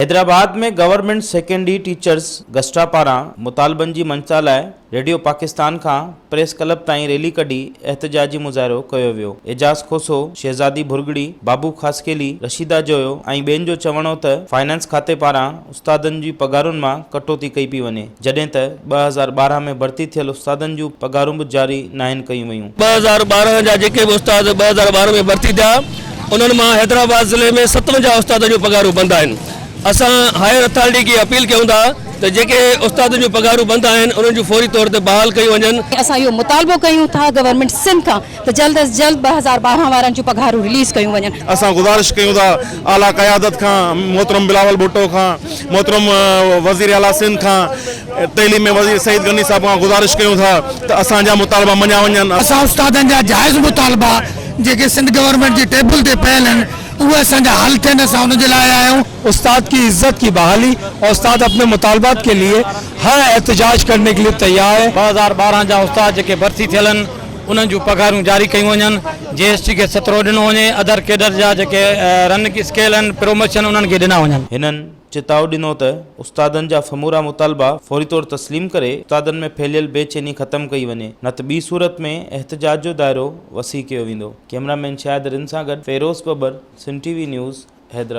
हैदराबाद में government secondary teachers गस्टा पारां मुतालबनि जी मंशा लाइ रेडियो पाकिस्तान खां प्रेस क्लब ताईं रैली कढी एहतजाजी मुज़ाहिरो कयो वियो। एजाज खोसो, शहजादी भुरगड़ी, बाबू खासकेली, रशीदा जोयो ऐं ॿियनि जो चवणो त फाइनेंस खाते पारां उस्तादनि जी पगारुनि मां कटौती कई पई वञे, जॾहिं त 2012 में भर्ती थियल उस्तादनि जूं पगारूं बि जारी नाहिनि कयूं वयूं। 2012 जा जेके बि उस्ताद 2012 में भर्ती थिया उन्हनि मां हैदराबाद ज़िले में 57 उस्तादनि जूं पगारूं बंदि आहिनि। असां हायर अथॉरिटी खे अपील कयूं था त जेके उस्तादनि जूं पगारूं बंदि आहिनि उन्हनि जूं फौरी तौर ते बहाल कयूं वञनि। असां इहो मुतालबो कयूं था गवर्नमेंट सिंध खां त जल्द अज जल्द 2012 वारनि जूं पगारूं रिलीज़ कयूं वञनि। असां गुज़ारिश कयूं था आला क़यादत खां, मोहतरम बिलावल भुट्टो खां, मोहतरम वज़ीर आला सिंध खां, तइलीम में वज़ीर सईद गनी साहब खां गुज़ारिश कयूं था त असांजा मुतालबा मञा वञनि। असां उस्तादनि जा जाइज़ मुतालबा जेके सिंध गवर्नमेंट जी टेबल ते पियल आहिनि उहे असांजा हल थियनि, असां उनजे लाइ आया आहियूं। उस्ताद की इज्जत की बहाली और उस्ताद अपने मुतालबात के लिए हर एहतजाज करने के लिए तैयार है। 2012 जा उस्ताद जेके भर्ती थियल आहिनि उन्हनि जूं पगारूं जारी कयूं वञनि। GST खे सतरो ॾिनो वञे, अदर केडर जा जेके रन की स्केल आहिनि, प्रमोशन उन्हनि खे ॾिना वञनि। हिननि चिताव ॾिनो त उस्तादनि जा समूरा मुतालबा फौरी तौर तस्लीम करे उस्तादनि में फैलियल बेचैनी ख़त्म कई वञे, न त ॿी सूरत में एहतजाज जो दायरो वसी कयो वेंदो। कैमरामैन शाहिद रिन सां गॾु फेरोज़ बबर, सिंध TV न्यूज़, हैदराबाद।